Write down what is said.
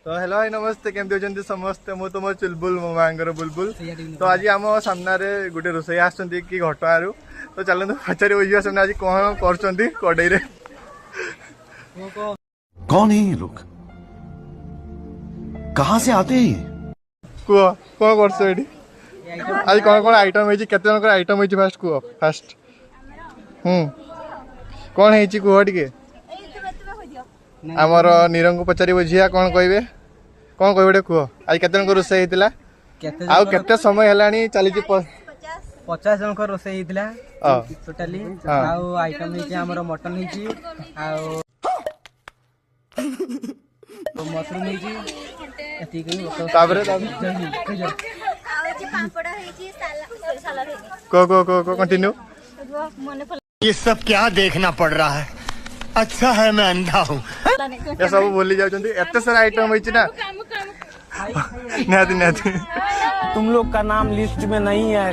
तो hello hi नमस्ते केमती होचंती समस्ते मु तुम चुलबुल मो मांगर बुलबुल। तो आज आम सामने गोटे रोसई आसछंती कि घटगाँरु। तो चलते पचारि बुझिया से आज कौन कर कड़े रे कौन है ये लोग, कहाँ से आते हैं ये? कुह कौन कर आज कौन कौन आइटम होती केते आइटम होती फास्ट कुह फास्ट कौन है कुह टे आमर नीरंग को पचारि बुझिया कौन कहे कौन कह कुह आज केते रोसई होता आउ केते समय है चली 50 जन रोसे टोटाली आइटम हमर मटन मशरूम कंटिन्यू। ये सब क्या देखना पड़ रहा है, अच्छा है मैं अंधा हूँ। ये सब बोली जाते एत सारा आइटम होती ना निहाती निहाती तुम लोग का नाम लिस्ट में नहीं है।